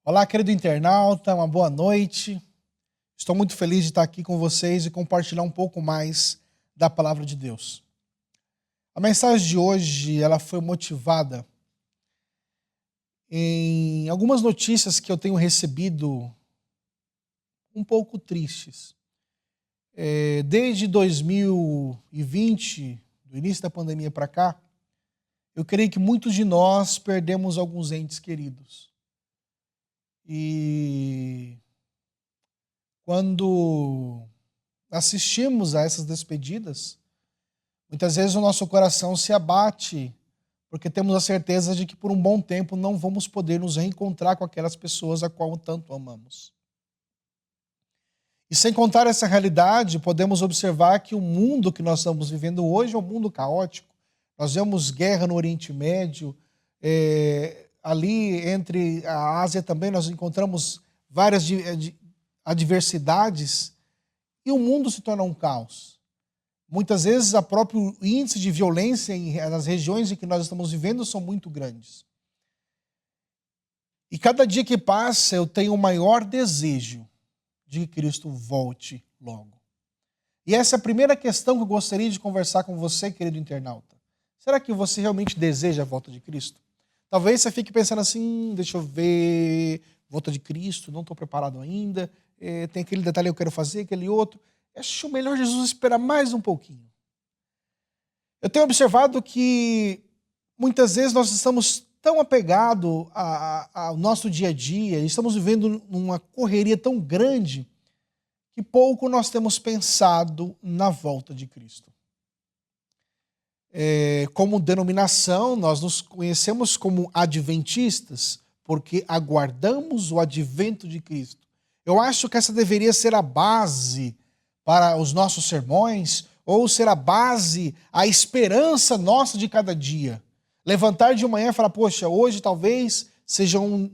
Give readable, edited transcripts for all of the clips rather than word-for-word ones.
Olá, querido internauta, uma boa noite. Estou muito feliz de estar aqui com vocês e compartilhar um pouco mais da palavra de Deus. A mensagem de hoje, ela foi motivada em algumas notícias que eu tenho recebido um pouco tristes. Desde 2020, do início da pandemia para cá, eu creio que muitos de nós perdemos alguns entes queridos. E quando assistimos a essas despedidas, muitas vezes o nosso coração se abate, porque temos a certeza de que por um bom tempo não vamos poder nos reencontrar com aquelas pessoas a qual tanto amamos. E sem contar essa realidade, podemos observar que o mundo que nós estamos vivendo hoje é um mundo caótico. Nós vemos guerra no Oriente Médio, ali entre a Ásia também nós encontramos várias adversidades e o mundo se torna um caos. Muitas vezes o próprio índice de violência nas regiões em que nós estamos vivendo são muito grandes. E cada dia que passa eu tenho o maior desejo de que Cristo volte logo. E essa é a primeira questão que eu gostaria de conversar com você, querido internauta. Será que você realmente deseja a volta de Cristo? Talvez você fique pensando assim, deixa eu ver, volta de Cristo, não estou preparado ainda, tem aquele detalhe que eu quero fazer, aquele outro. Acho melhor Jesus esperar mais um pouquinho. Eu tenho observado que muitas vezes nós estamos tão apegados ao nosso dia a dia, estamos vivendo numa correria tão grande, que pouco nós temos pensado na volta de Cristo. Como denominação, nós nos conhecemos como adventistas, porque aguardamos o advento de Cristo. Eu acho que essa deveria ser a base para os nossos sermões, ou ser a base, a esperança nossa de cada dia. Levantar de manhã e falar, poxa, hoje talvez seja um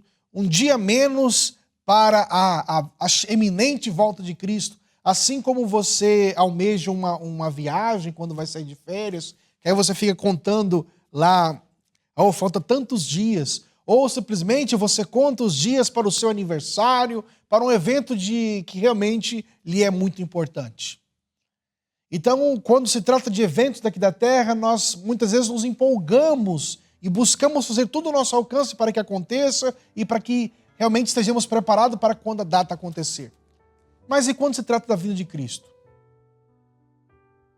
dia menos para a eminente volta de Cristo. Assim como você almeja uma viagem quando vai sair de férias, que aí você fica contando lá, falta tantos dias. Ou simplesmente você conta os dias para o seu aniversário, para um evento que realmente lhe é muito importante. Então, quando se trata de eventos daqui da Terra, nós muitas vezes nos empolgamos e buscamos fazer tudo ao nosso alcance para que aconteça e para que realmente estejamos preparados para quando a data acontecer. Mas e quando se trata da vinda de Cristo?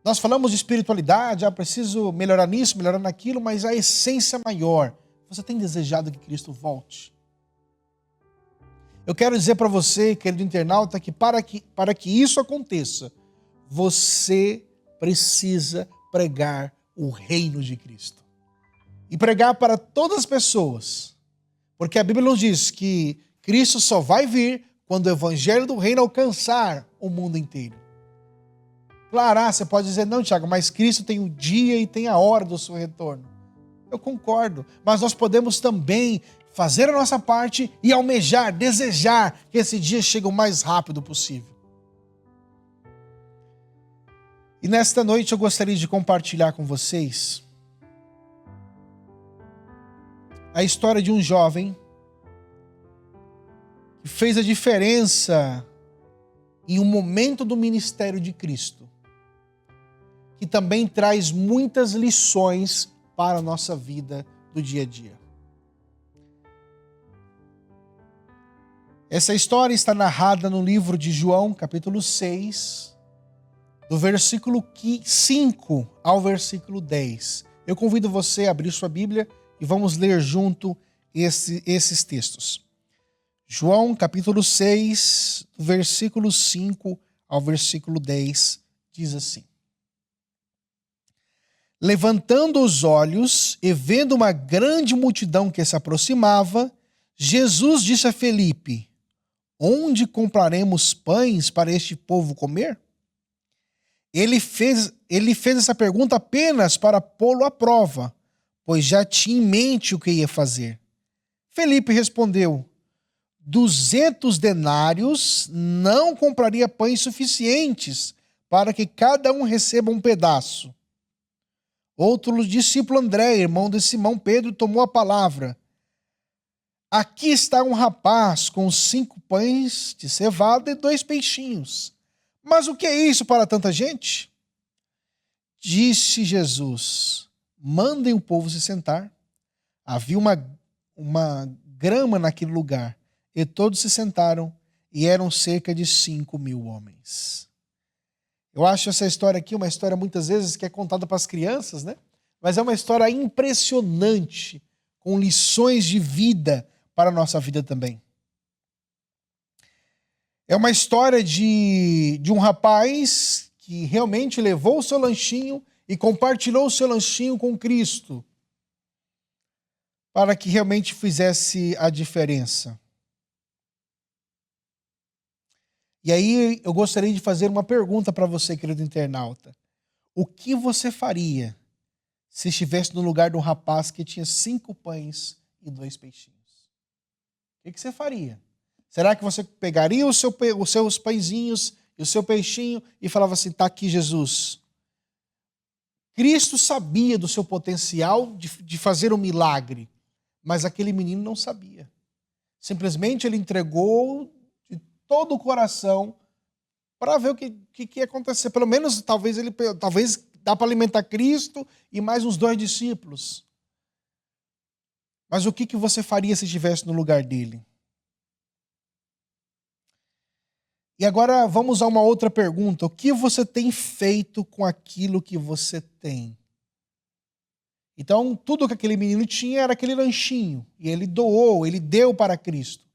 Nós falamos de espiritualidade, preciso melhorar nisso, melhorar naquilo, mas a essência maior, você tem desejado que Cristo volte? Eu quero dizer para você, querido internauta, que para que isso aconteça, você precisa pregar o reino de Cristo. E pregar para todas as pessoas. Porque a Bíblia nos diz que Cristo só vai vir quando o evangelho do reino alcançar o mundo inteiro. Claro, você pode dizer, não, Tiago, mas Cristo tem o dia e tem a hora do seu retorno. Eu concordo, mas nós podemos também fazer a nossa parte e almejar, desejar que esse dia chegue o mais rápido possível. E nesta noite eu gostaria de compartilhar com vocês a história de um jovem que fez a diferença em um momento do ministério de Cristo, que também traz muitas lições para a nossa vida do dia a dia. Essa história está narrada no livro de João, capítulo 6, do versículo 5 ao versículo 10. Eu convido você a abrir sua Bíblia e vamos ler junto esses textos. João, capítulo 6, do versículo 5 ao versículo 10, diz assim. Levantando os olhos e vendo uma grande multidão que se aproximava, Jesus disse a Felipe, onde compraremos pães para este povo comer? Ele fez essa pergunta apenas para pô-lo à prova, pois já tinha em mente o que ia fazer. Felipe respondeu, 200 denários não compraria pães suficientes para que cada um receba um pedaço. Outro discípulo André, irmão de Simão Pedro, tomou a palavra. aqui está um rapaz com 5 pães de cevada e 2 peixinhos. Mas o que é isso para tanta gente? Disse Jesus, mandem o povo se sentar. Havia uma grama naquele lugar, e todos se sentaram, e eram cerca de 5.000 homens. Eu acho essa história aqui uma história muitas vezes que é contada para as crianças, né? Mas é uma história impressionante, com lições de vida para a nossa vida também. É uma história de um rapaz que realmente levou o seu lanchinho e compartilhou o seu lanchinho com Cristo, para que realmente fizesse a diferença. E aí eu gostaria de fazer uma pergunta para você, querido internauta. O que você faria se estivesse no lugar de um rapaz que tinha 5 pães e 2 peixinhos? O que você faria? Será que você pegaria os seus pãezinhos e o seu peixinho e falava assim, tá aqui Jesus? Cristo sabia do seu potencial de fazer um milagre, mas aquele menino não sabia. Simplesmente ele entregou de todo o coração para ver o que ia acontecer. Pelo menos, talvez dá para alimentar Cristo e mais uns 2 discípulos. Mas o que você faria se estivesse no lugar dele? E agora vamos a uma outra pergunta. O que você tem feito com aquilo que você tem? Então, tudo que aquele menino tinha era aquele lanchinho. E ele doou, ele deu para Cristo.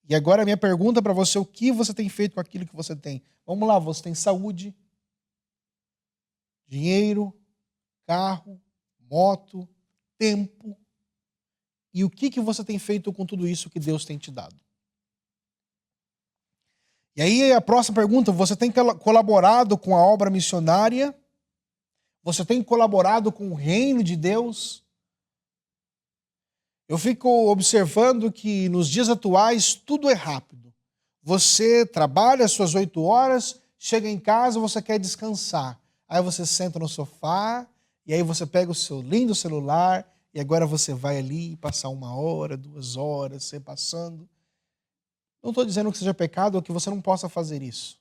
E agora a minha pergunta para você, o que você tem feito com aquilo que você tem? Vamos lá, você tem saúde, dinheiro, carro, moto, tempo. E o que você tem feito com tudo isso que Deus tem te dado? E aí a próxima pergunta, você tem colaborado com a obra missionária? Você tem colaborado com o reino de Deus? Eu fico observando que nos dias atuais tudo é rápido. Você trabalha as suas 8 horas, chega em casa, você quer descansar. Aí você senta no sofá, e aí você pega o seu lindo celular, e agora você vai ali passar 1 hora, 2 horas, você passando. Não estou dizendo que seja pecado ou que você não possa fazer isso.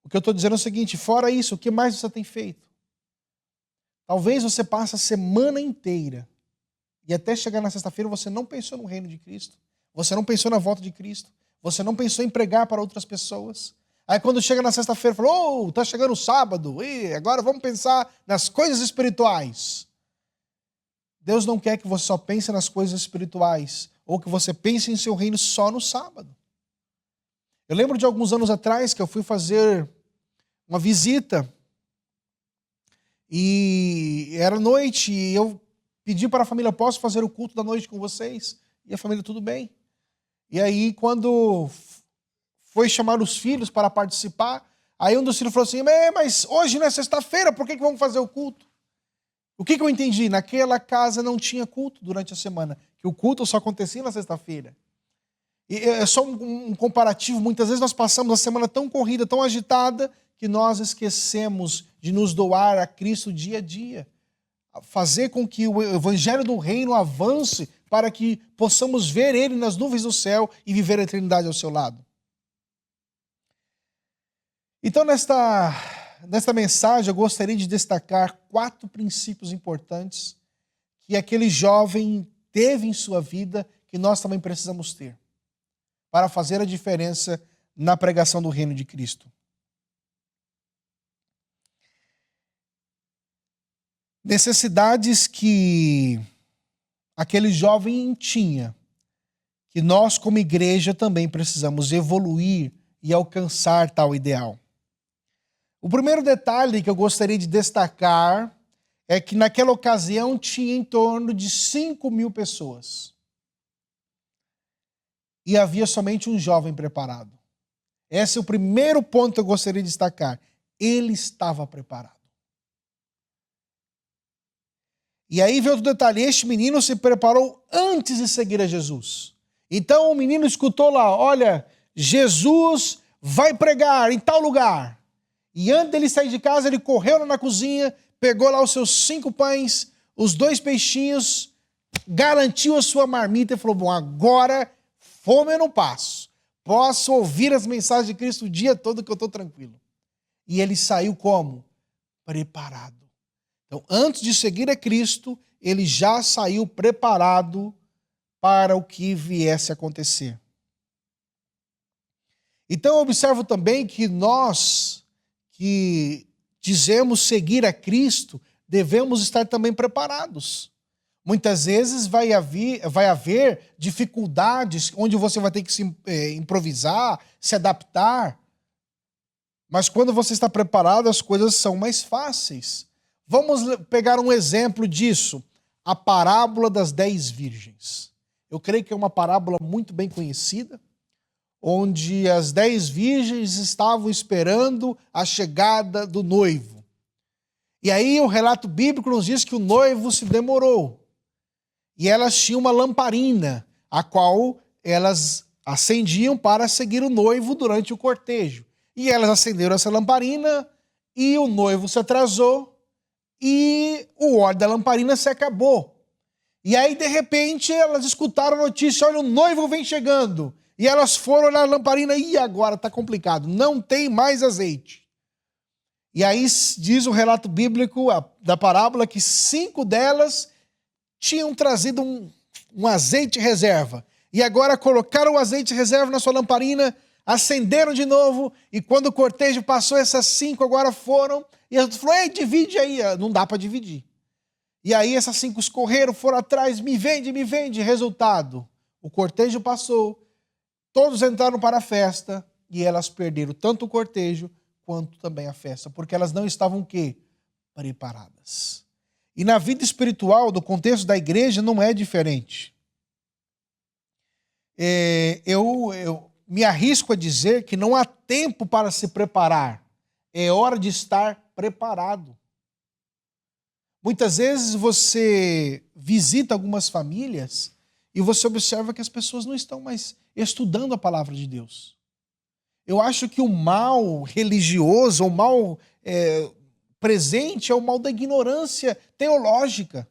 O que eu estou dizendo é o seguinte, fora isso, o que mais você tem feito? Talvez você passe a semana inteira e até chegar na sexta-feira você não pensou no reino de Cristo, você não pensou na volta de Cristo, você não pensou em pregar para outras pessoas. Aí quando chega na sexta-feira, falou, tá chegando o sábado, e agora vamos pensar nas coisas espirituais. Deus não quer que você só pense nas coisas espirituais, ou que você pense em seu reino só no sábado. Eu lembro de alguns anos atrás que eu fui fazer uma visita, e era noite, e eu pedi para a família, posso fazer o culto da noite com vocês? E a família, tudo bem. E aí, quando foi chamar os filhos para participar, aí um dos filhos falou assim, mas hoje não é sexta-feira, por que vamos fazer o culto? O que eu entendi? Naquela casa não tinha culto durante a semana, que o culto só acontecia na sexta-feira. E é só um comparativo, muitas vezes nós passamos a semana tão corrida, tão agitada, que nós esquecemos de nos doar a Cristo dia a dia. Fazer com que o evangelho do reino avance para que possamos ver ele nas nuvens do céu e viver a eternidade ao seu lado. Então, nesta mensagem, eu gostaria de destacar 4 princípios importantes que aquele jovem teve em sua vida, que nós também precisamos ter, para fazer a diferença na pregação do reino de Cristo. Necessidades que aquele jovem tinha, que nós como igreja também precisamos evoluir e alcançar tal ideal. O primeiro detalhe que eu gostaria de destacar é que naquela ocasião tinha em torno de 5.000 pessoas. E havia somente um jovem preparado. Esse é o primeiro ponto que eu gostaria de destacar. Ele estava preparado. E aí vem outro detalhe, este menino se preparou antes de seguir a Jesus. Então o menino escutou lá, olha, Jesus vai pregar em tal lugar. E antes dele sair de casa, ele correu lá na cozinha, pegou lá os seus 5 pães, os 2 peixinhos, garantiu a sua marmita e falou, bom, agora fome eu não passo. Posso ouvir as mensagens de Cristo o dia todo que eu estou tranquilo. E ele saiu como? Preparado. Então, antes de seguir a Cristo, ele já saiu preparado para o que viesse a acontecer. Então, eu observo também que nós, que dizemos seguir a Cristo, devemos estar também preparados. Muitas vezes vai haver dificuldades onde você vai ter que se improvisar, se adaptar. Mas quando você está preparado, as coisas são mais fáceis. Vamos pegar um exemplo disso. A parábola das 10 virgens. Eu creio que é uma parábola muito bem conhecida, onde as 10 virgens estavam esperando a chegada do noivo. E aí o relato bíblico nos diz que o noivo se demorou. E elas tinham uma lamparina, a qual elas acendiam para seguir o noivo durante o cortejo. E elas acenderam essa lamparina e o noivo se atrasou e o óleo da lamparina se acabou. E aí, de repente, elas escutaram a notícia, olha, o noivo vem chegando. E elas foram olhar a lamparina e agora está complicado, não tem mais azeite. E aí diz o relato bíblico da parábola que 5 delas tinham trazido um azeite reserva. E agora colocaram o azeite reserva na sua lamparina, acenderam de novo, e quando o cortejo passou, essas 5 agora foram, e as outras falaram, ei, divide aí. Não dá para dividir. E aí essas 5 escorreram, foram atrás, me vende. Resultado, o cortejo passou, todos entraram para a festa, e elas perderam tanto o cortejo, quanto também a festa, porque elas não estavam o quê? Preparadas. E na vida espiritual, do contexto da igreja, não é diferente. Eu me arrisco a dizer que não há tempo para se preparar. É hora de estar preparado. Muitas vezes você visita algumas famílias e você observa que as pessoas não estão mais estudando a palavra de Deus. Eu acho que o mal religioso, o mal presente é o mal da ignorância teológica.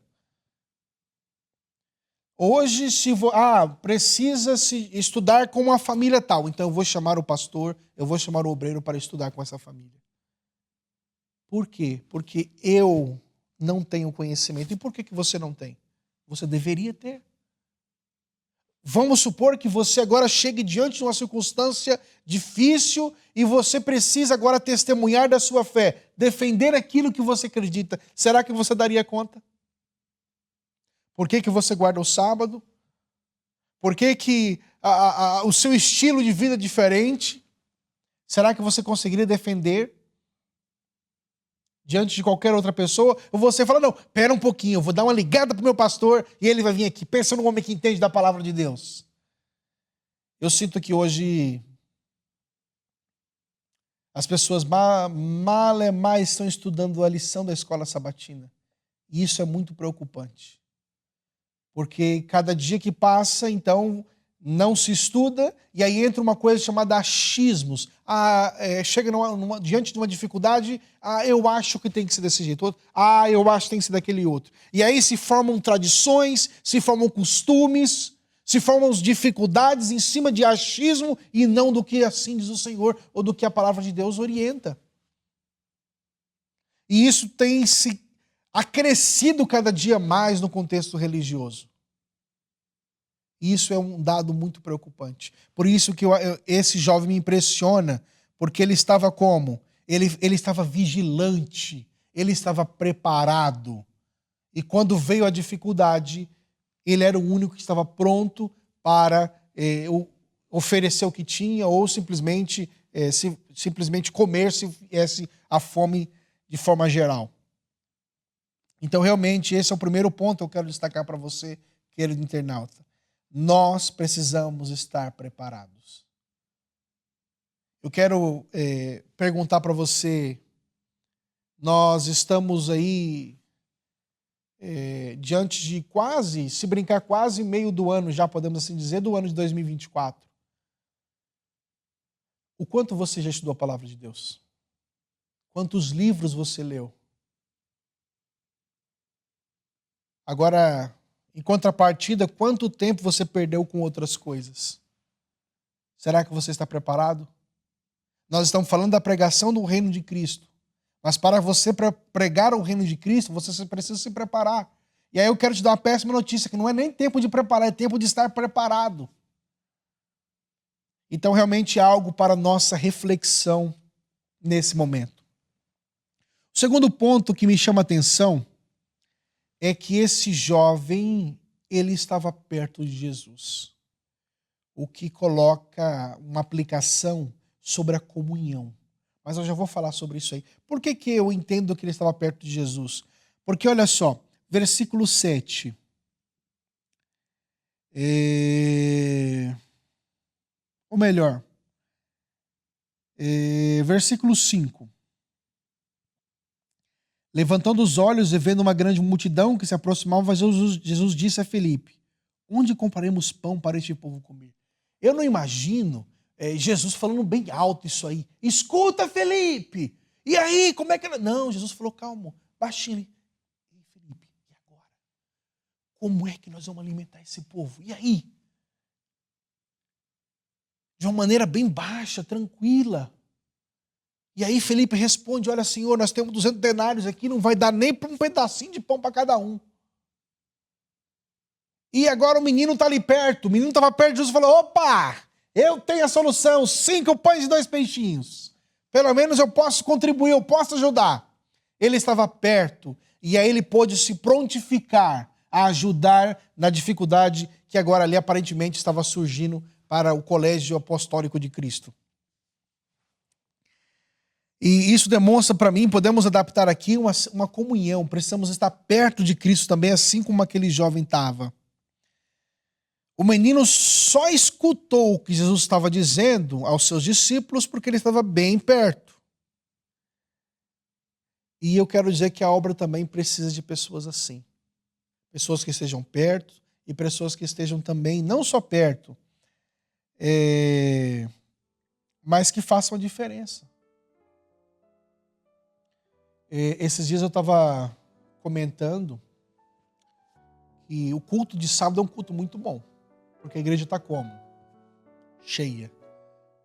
Hoje, precisa-se estudar com uma família tal, então eu vou chamar o pastor, eu vou chamar o obreiro para estudar com essa família. Por quê? Porque eu não tenho conhecimento. E por que você não tem? Você deveria ter. Vamos supor que você agora chegue diante de uma circunstância difícil e você precisa agora testemunhar da sua fé, defender aquilo que você acredita. Será que você daria conta? Por que você guarda o sábado? Por que o seu estilo de vida é diferente? Será que você conseguiria defender diante de qualquer outra pessoa? Ou você fala, não, pera um pouquinho, eu vou dar uma ligada pro meu pastor e ele vai vir aqui. Pensa num homem que entende da palavra de Deus. Eu sinto que hoje as pessoas mais estão estudando a lição da escola sabatina. E isso é muito preocupante. Porque cada dia que passa, então, não se estuda, e aí entra uma coisa chamada achismos. Chega diante de uma dificuldade, eu acho que tem que ser desse jeito. Eu acho que tem que ser daquele outro. E aí se formam tradições, se formam costumes, se formam dificuldades em cima de achismo e não do que assim diz o Senhor ou do que a palavra de Deus orienta. E isso tem se acrescido cada dia mais no contexto religioso. Isso é um dado muito preocupante. Por isso que esse jovem me impressiona, porque ele estava como? Ele estava vigilante, ele estava preparado. E quando veio a dificuldade, ele era o único que estava pronto para oferecer o que tinha ou simplesmente comer se viesse a fome de forma geral. Então, realmente, esse é o primeiro ponto que eu quero destacar para você, querido internauta. Nós precisamos estar preparados. Eu quero perguntar para você, nós estamos aí diante de quase, se brincar, quase meio do ano, já podemos assim dizer, do ano de 2024. O quanto você já estudou a palavra de Deus? Quantos livros você leu? Agora, Em contrapartida, quanto tempo você perdeu com outras coisas? Será que você está preparado? Nós estamos falando da pregação do reino de Cristo. Mas para você pregar o reino de Cristo, você precisa se preparar. E aí eu quero te dar uma péssima notícia, que não é nem tempo de preparar, é tempo de estar preparado. Então realmente há algo para nossa reflexão nesse momento. O segundo ponto que me chama a atenção é que esse jovem, ele estava perto de Jesus. O que coloca uma aplicação sobre a comunhão. Mas eu já vou falar sobre isso aí. Por que eu entendo que ele estava perto de Jesus? Porque olha só, versículo 7. Ou melhor, versículo 5. Levantando os olhos e vendo uma grande multidão que se aproximava, Jesus disse a Felipe: onde compraremos pão para este povo comer? Eu não imagino Jesus falando bem alto isso aí. Escuta, Felipe! E aí, como é que... Não, Jesus falou, calmo, baixinho. E Felipe, e agora? Como é que nós vamos alimentar esse povo? E aí? De uma maneira bem baixa, tranquila. E aí Felipe responde, olha, Senhor, nós temos 200 denários aqui, não vai dar nem para um pedacinho de pão para cada um. E agora o menino está ali perto, o menino estava perto de Jesus e falou, opa, eu tenho a solução, 5 pães e 2 peixinhos. Pelo menos eu posso contribuir, eu posso ajudar. Ele estava perto e aí ele pôde se prontificar a ajudar na dificuldade que agora ali aparentemente estava surgindo para o colégio apostólico de Cristo. E isso demonstra para mim, podemos adaptar aqui uma comunhão, precisamos estar perto de Cristo também, assim como aquele jovem estava. O menino só escutou o que Jesus estava dizendo aos seus discípulos porque ele estava bem perto. E eu quero dizer que a obra também precisa de pessoas assim. Pessoas que estejam perto e pessoas que estejam também, não só perto, mas que façam a diferença. Esses dias eu estava comentando que o culto de sábado é um culto muito bom, porque a igreja está como? Cheia.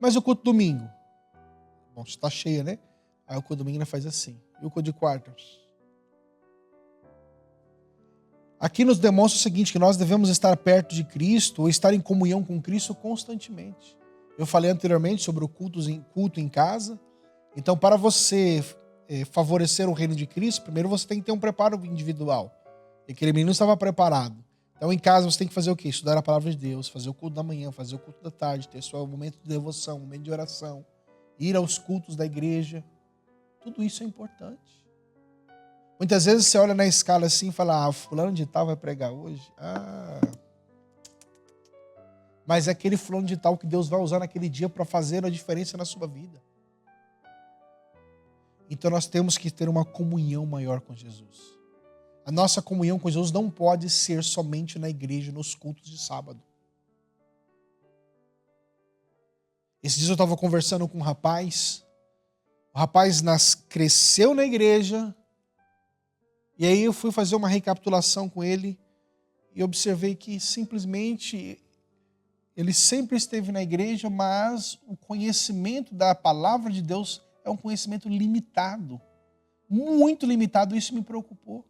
Mas o culto domingo? Bom, está cheia, né? Aí o culto domingo faz assim. E o culto de quarta? Aqui nos demonstra o seguinte, que nós devemos estar perto de Cristo ou estar em comunhão com Cristo constantemente. Eu falei anteriormente sobre o culto em casa. Então, para você favorecer o reino de Cristo, primeiro você tem que ter um preparo individual. E aquele menino estava preparado. Então, em casa, você tem que fazer o quê? Estudar a palavra de Deus, fazer o culto da manhã, fazer o culto da tarde, ter seu momento de devoção, momento de oração, ir aos cultos da igreja. Tudo isso é importante. Muitas vezes você olha na escala assim e fala, fulano de tal vai pregar hoje. Mas é aquele fulano de tal que Deus vai usar naquele dia para fazer a diferença na sua vida. Então nós temos que ter uma comunhão maior com Jesus. A nossa comunhão com Jesus não pode ser somente na igreja, nos cultos de sábado. Esses dias eu estava conversando com um rapaz. O rapaz cresceu na igreja. E aí eu fui fazer uma recapitulação com ele. E observei que simplesmente ele sempre esteve na igreja, mas o conhecimento da palavra de Deus é um conhecimento limitado. Muito limitado, isso me preocupou.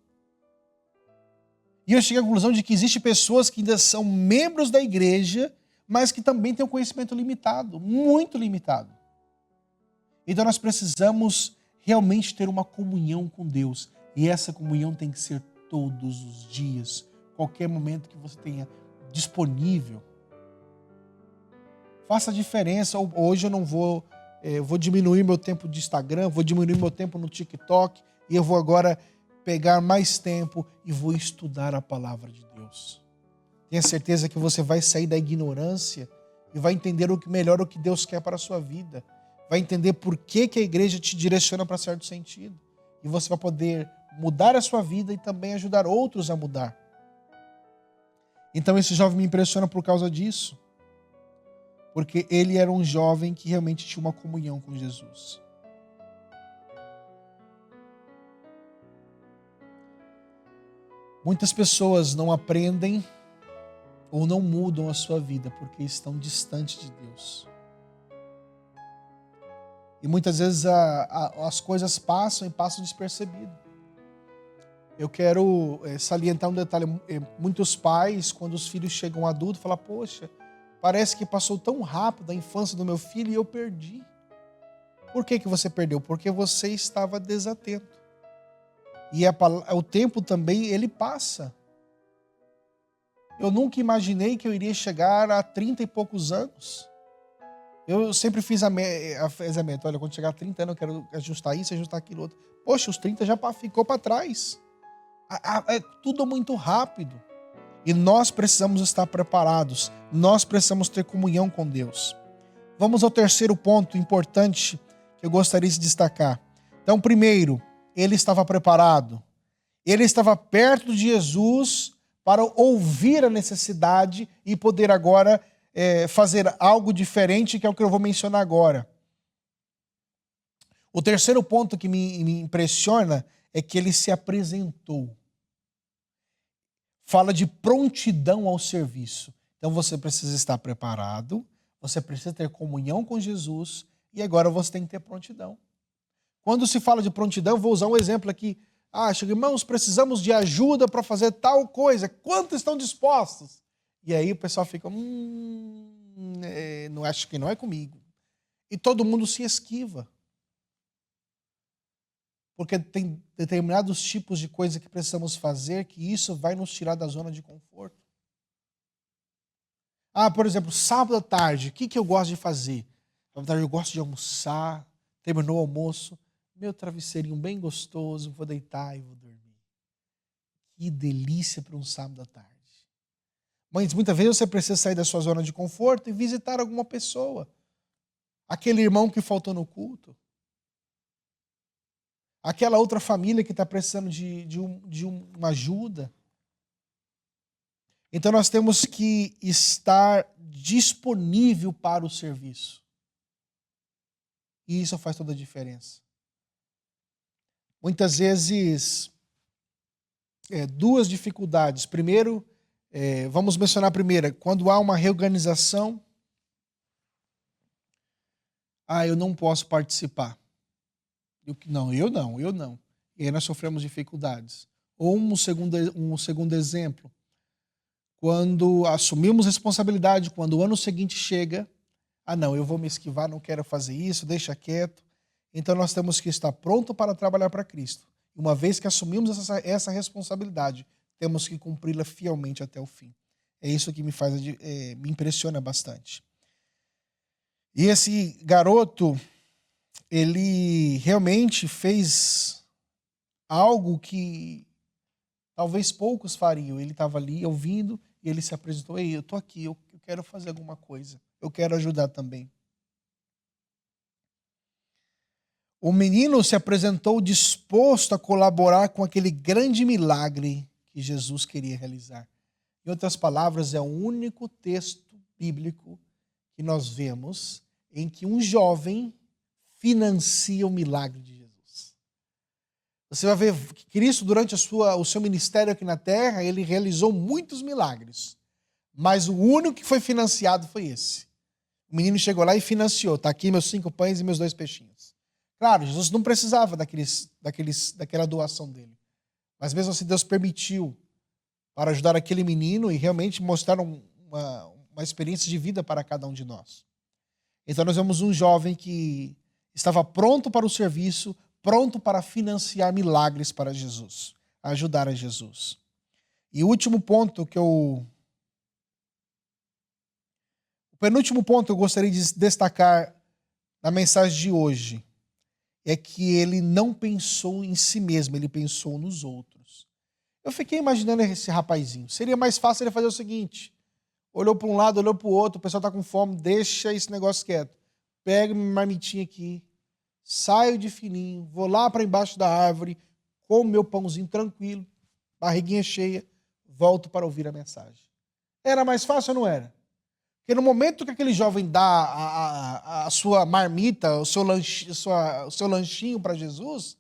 E eu cheguei à conclusão de que existem pessoas que ainda são membros da igreja, mas que também têm um conhecimento limitado, muito limitado. Então nós precisamos realmente ter uma comunhão com Deus. E essa comunhão tem que ser todos os dias, qualquer momento que você tenha disponível. Faça a diferença. Hoje eu não vou diminuir meu tempo de Instagram, vou diminuir meu tempo no TikTok e eu vou agora pegar mais tempo e vou estudar a palavra de Deus. Tenha certeza que você vai sair da ignorância e vai entender melhor o que Deus quer para a sua vida. Vai entender por que a igreja te direciona para certo sentido. E você vai poder mudar a sua vida e também ajudar outros a mudar. Então esse jovem me impressiona por causa disso. Porque ele era um jovem que realmente tinha uma comunhão com Jesus. Muitas pessoas não aprendem ou não mudam a sua vida porque estão distantes de Deus. E muitas vezes as coisas passam e passam despercebido. Eu quero salientar um detalhe. Muitos pais, quando os filhos chegam adultos, falam: poxa, parece que passou tão rápido a infância do meu filho e eu perdi. Por que você perdeu? Porque você estava desatento. E o tempo também, ele passa. Eu nunca imaginei que eu iria chegar a 30 e poucos anos. Eu sempre fiz a meta. Olha, quando chegar a 30 anos eu quero ajustar isso, ajustar aquilo outro. Poxa, os 30 já ficou para trás. É tudo muito rápido. E nós precisamos estar preparados. Nós precisamos ter comunhão com Deus. Vamos ao terceiro ponto importante que eu gostaria de destacar. Então, primeiro, ele estava preparado. Ele estava perto de Jesus para ouvir a necessidade e poder agora fazer algo diferente, que é o que eu vou mencionar agora. O terceiro ponto que me impressiona é que ele se apresentou. Fala de prontidão ao serviço. Então você precisa estar preparado, você precisa ter comunhão com Jesus e agora você tem que ter prontidão. Quando se fala de prontidão, vou usar um exemplo aqui. Irmãos, precisamos de ajuda para fazer tal coisa. Quantos estão dispostos? E aí o pessoal fica, não acho que não é comigo. E todo mundo se esquiva. Porque tem determinados tipos de coisa que precisamos fazer que isso vai nos tirar da zona de conforto. Por exemplo, sábado à tarde, o que eu gosto de fazer? Sábado à tarde eu gosto de almoçar, terminou o almoço, meu travesseirinho bem gostoso, vou deitar e vou dormir. Que delícia para um sábado à tarde. Mas muitas vezes você precisa sair da sua zona de conforto e visitar alguma pessoa. Aquele irmão que faltou no culto. Aquela outra família que está precisando de uma ajuda. Então nós temos que estar disponível para o serviço. E isso faz toda a diferença. Muitas vezes, duas dificuldades. Primeiro, vamos mencionar a primeira. Quando há uma reorganização, eu não posso participar. Eu não. E aí nós sofremos dificuldades. Ou um segundo exemplo. Quando assumimos responsabilidade, quando o ano seguinte chega, eu vou me esquivar, não quero fazer isso, deixa quieto. Então nós temos que estar pronto para trabalhar para Cristo. Uma vez que assumimos essa responsabilidade, temos que cumpri-la fielmente até o fim. É isso que me impressiona bastante. E esse garoto, ele realmente fez algo que talvez poucos fariam. Ele estava ali ouvindo e ele se apresentou. Eu estou aqui, eu quero fazer alguma coisa. Eu quero ajudar também. O menino se apresentou disposto a colaborar com aquele grande milagre que Jesus queria realizar. Em outras palavras, é o único texto bíblico que nós vemos em que um jovem financia o milagre de Jesus. Você vai ver que Cristo, durante o seu ministério aqui na terra, ele realizou muitos milagres. Mas o único que foi financiado foi esse. O menino chegou lá e financiou. Está aqui meus 5 pães e meus 2 peixinhos. Claro, Jesus não precisava daquela doação dele. Mas mesmo assim Deus permitiu para ajudar aquele menino e realmente mostrar uma experiência de vida para cada um de nós. Então nós vemos um jovem que estava pronto para o serviço, pronto para financiar milagres para Jesus, ajudar a Jesus. E o penúltimo ponto que eu gostaria de destacar na mensagem de hoje é que ele não pensou em si mesmo, ele pensou nos outros. Eu fiquei imaginando esse rapazinho. Seria mais fácil ele fazer o seguinte: olhou para um lado, olhou para o outro, o pessoal está com fome, deixa esse negócio quieto. Pego minha marmitinha aqui, saio de fininho, vou lá para embaixo da árvore, como meu pãozinho tranquilo, barriguinha cheia, volto para ouvir a mensagem. Era mais fácil ou não era? Porque no momento que aquele jovem dá a sua marmita, o seu lanchinho para Jesus,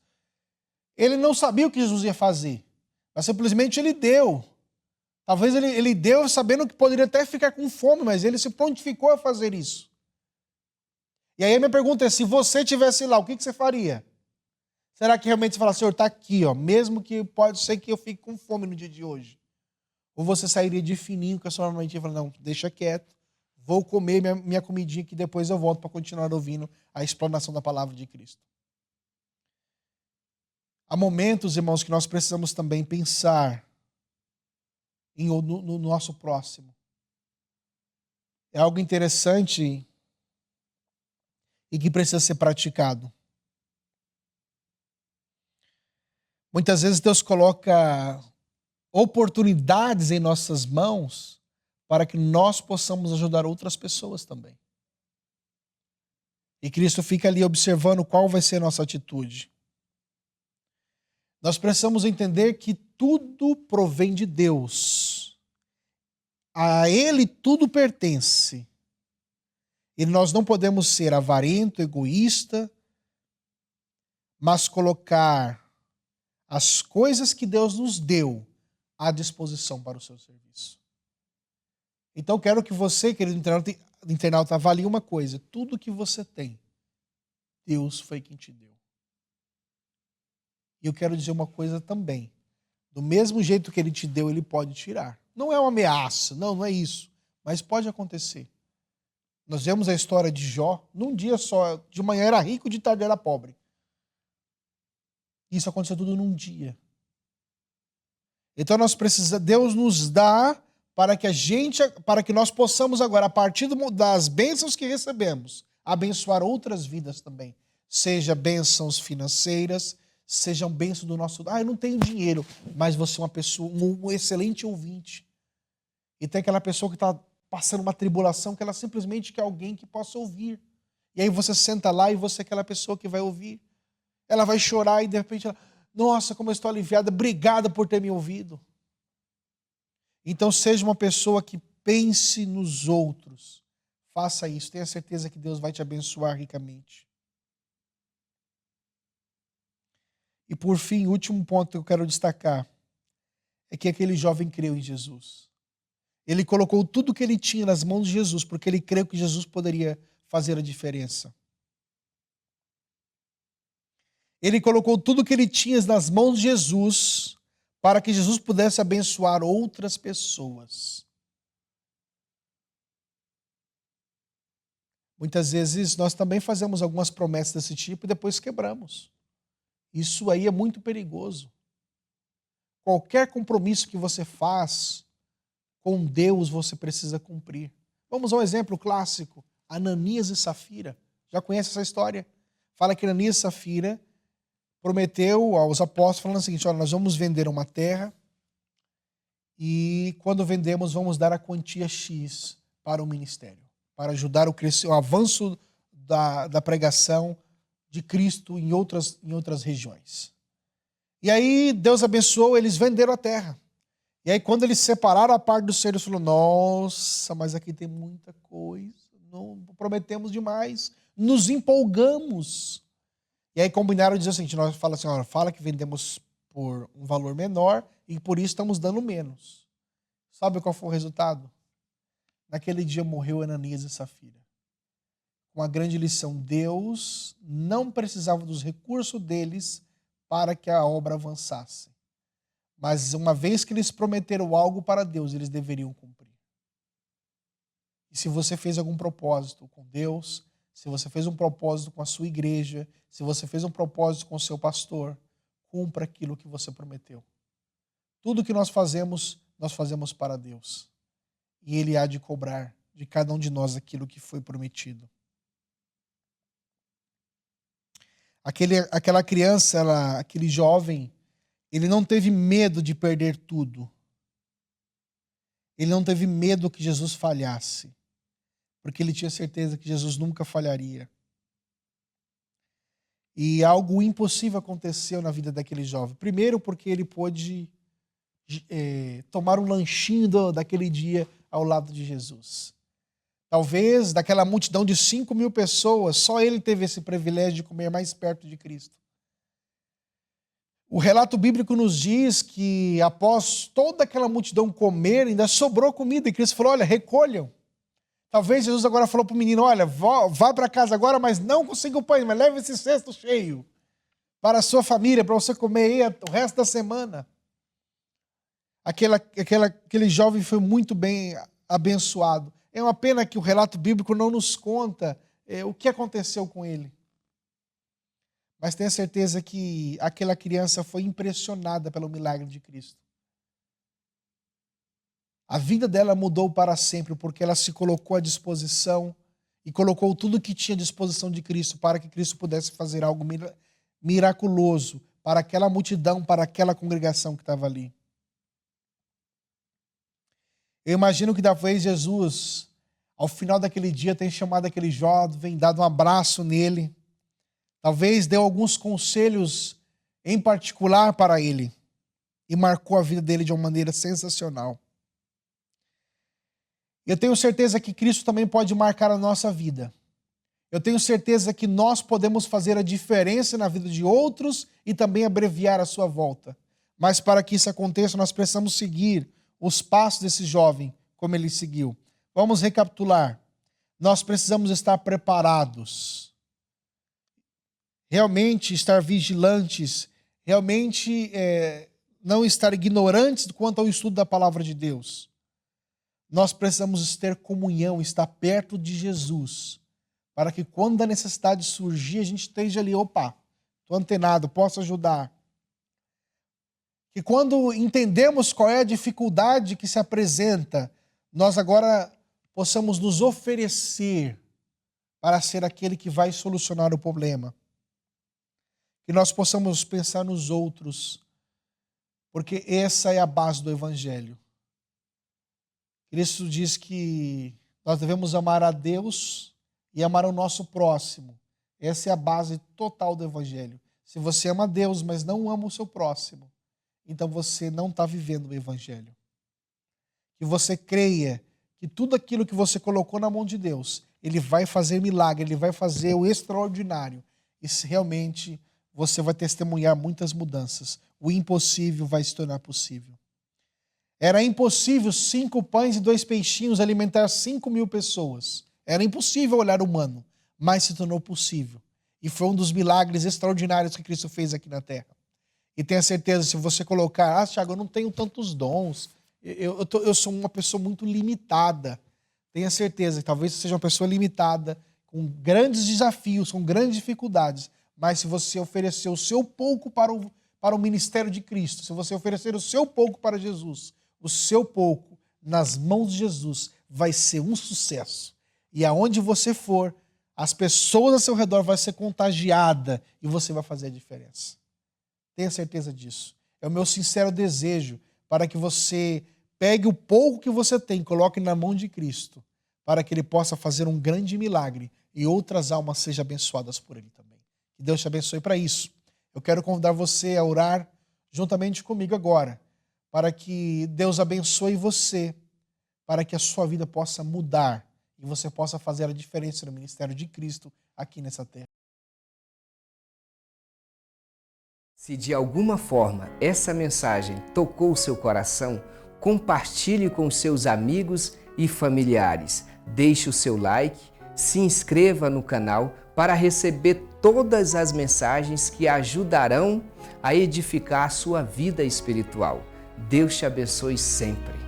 ele não sabia o que Jesus ia fazer. Mas simplesmente ele deu. Talvez ele deu sabendo que poderia até ficar com fome, mas ele se prontificou a fazer isso. E aí a minha pergunta é, se você estivesse lá, o que você faria? Será que realmente você fala, Senhor, está aqui, ó, mesmo que pode ser que eu fique com fome no dia de hoje? Ou você sairia de fininho com a sua armadilha e fala, não, deixa quieto, vou comer minha comidinha que depois eu volto para continuar ouvindo a explanação da palavra de Cristo. Há momentos, irmãos, que nós precisamos também pensar no nosso próximo. É algo interessante e que precisa ser praticado. Muitas vezes Deus coloca oportunidades em nossas mãos para que nós possamos ajudar outras pessoas também. E Cristo fica ali observando qual vai ser a nossa atitude. Nós precisamos entender que tudo provém de Deus. A Ele tudo pertence. E nós não podemos ser avarento, egoísta, mas colocar as coisas que Deus nos deu à disposição para o seu serviço. Então quero que você, querido internauta, avalie uma coisa. Tudo que você tem, Deus foi quem te deu. E eu quero dizer uma coisa também. Do mesmo jeito que Ele te deu, Ele pode tirar. Não é uma ameaça, não é isso. Mas pode acontecer. Nós vemos a história de Jó. Num dia só, de manhã era rico, de tarde era pobre. Isso aconteceu tudo num dia. Então Deus nos dá para que nós possamos agora, a partir das bênçãos que recebemos, abençoar outras vidas também. Seja bênçãos financeiras, sejam bênçãos do nosso... eu não tenho dinheiro, mas você é uma pessoa, um excelente ouvinte. E tem aquela pessoa que está passando uma tribulação que ela simplesmente quer alguém que possa ouvir. E aí você senta lá e você é aquela pessoa que vai ouvir. Ela vai chorar e de repente ela... Nossa, como eu estou aliviada, obrigada por ter me ouvido. Então seja uma pessoa que pense nos outros. Faça isso, tenha certeza que Deus vai te abençoar ricamente. E por fim, o último ponto que eu quero destacar é que aquele jovem creu em Jesus. Ele colocou tudo que ele tinha nas mãos de Jesus, porque ele creu que Jesus poderia fazer a diferença. Ele colocou tudo que ele tinha nas mãos de Jesus para que Jesus pudesse abençoar outras pessoas. Muitas vezes nós também fazemos algumas promessas desse tipo e depois quebramos. Isso aí é muito perigoso. Qualquer compromisso que você faz com Deus, você precisa cumprir. Vamos a um exemplo clássico. Ananias e Safira. Já conhece essa história? Fala que Ananias e Safira prometeu aos apóstolos, falando o seguinte, olha, nós vamos vender uma terra e quando vendemos vamos dar a quantia X para o ministério, para ajudar o avanço da pregação de Cristo em outras regiões. E aí Deus abençoou, eles venderam a terra. E aí quando eles separaram a parte dos ceros, falou, nossa, mas aqui tem muita coisa, não prometemos demais, nos empolgamos. E aí combinaram dizer o seguinte, nós falamos assim, olha, fala que vendemos por um valor menor e por isso estamos dando menos. Sabe qual foi o resultado? Naquele dia morreu Ananias e Safira. Uma grande lição, Deus não precisava dos recursos deles para que a obra avançasse. Mas uma vez que eles prometeram algo para Deus, eles deveriam cumprir. E se você fez algum propósito com Deus, se você fez um propósito com a sua igreja, se você fez um propósito com o seu pastor, cumpra aquilo que você prometeu. Tudo que nós fazemos para Deus. E Ele há de cobrar de cada um de nós aquilo que foi prometido. Aquela criança, aquele jovem, ele não teve medo de perder tudo. Ele não teve medo que Jesus falhasse. Porque ele tinha certeza que Jesus nunca falharia. E algo impossível aconteceu na vida daquele jovem. Primeiro porque ele pôde tomar um lanchinho daquele dia ao lado de Jesus. Talvez daquela multidão de 5.000 pessoas, só ele teve esse privilégio de comer mais perto de Cristo. O relato bíblico nos diz que após toda aquela multidão comer, ainda sobrou comida. E Cristo falou, olha, recolham. Talvez Jesus agora falou para o menino, olha, vá para casa agora, mas não consiga o pão, mas leve esse cesto cheio para a sua família, para você comer aí o resto da semana. Aquele jovem foi muito bem abençoado. É uma pena que o relato bíblico não nos conta o que aconteceu com ele. Mas tenha certeza que aquela criança foi impressionada pelo milagre de Cristo. A vida dela mudou para sempre porque ela se colocou à disposição e colocou tudo que tinha à disposição de Cristo para que Cristo pudesse fazer algo miraculoso para aquela multidão, para aquela congregação que estava ali. Eu imagino que talvez Jesus, ao final daquele dia, tenha chamado aquele jovem, dado um abraço nele, talvez deu alguns conselhos em particular para ele e marcou a vida dele de uma maneira sensacional. Eu tenho certeza que Cristo também pode marcar a nossa vida. Eu tenho certeza que nós podemos fazer a diferença na vida de outros e também abreviar a sua volta. Mas para que isso aconteça, nós precisamos seguir os passos desse jovem, como ele seguiu. Vamos recapitular. Nós precisamos estar preparados. Realmente estar vigilantes. Realmente não estar ignorantes quanto ao estudo da palavra de Deus. Nós precisamos ter comunhão, estar perto de Jesus, para que quando a necessidade surgir, a gente esteja ali, opa, estou antenado, posso ajudar. Que quando entendemos qual é a dificuldade que se apresenta, nós agora possamos nos oferecer para ser aquele que vai solucionar o problema. Que nós possamos pensar nos outros, porque essa é a base do Evangelho. Cristo diz que nós devemos amar a Deus e amar o nosso próximo. Essa é a base total do Evangelho. Se você ama a Deus, mas não ama o seu próximo, então você não está vivendo o Evangelho. Que você creia que tudo aquilo que você colocou na mão de Deus, Ele vai fazer milagre, Ele vai fazer o extraordinário. E se realmente você vai testemunhar muitas mudanças. O impossível vai se tornar possível. Era impossível 5 pães e 2 peixinhos alimentar 5.000 pessoas. Era impossível o olhar humano, mas se tornou possível. E foi um dos milagres extraordinários que Cristo fez aqui na terra. E tenha certeza, se você colocar, Thiago, eu não tenho tantos dons, eu sou uma pessoa muito limitada. Tenha certeza que talvez você seja uma pessoa limitada, com grandes desafios, com grandes dificuldades, mas se você oferecer o seu pouco para o ministério de Cristo, se você oferecer o seu pouco para Jesus, o seu pouco nas mãos de Jesus vai ser um sucesso. E aonde você for, as pessoas ao seu redor vão ser contagiadas e você vai fazer a diferença. Tenha certeza disso. É o meu sincero desejo para que você pegue o pouco que você tem, coloque na mão de Cristo, para que Ele possa fazer um grande milagre e outras almas sejam abençoadas por Ele também. Que Deus te abençoe para isso. Eu quero convidar você a orar juntamente comigo agora, para que Deus abençoe você, para que a sua vida possa mudar e você possa fazer a diferença no ministério de Cristo aqui nessa terra. Se de alguma forma essa mensagem tocou o seu coração, compartilhe com seus amigos e familiares. Deixe o seu like, se inscreva no canal para receber todas as mensagens que ajudarão a edificar a sua vida espiritual. Deus te abençoe sempre.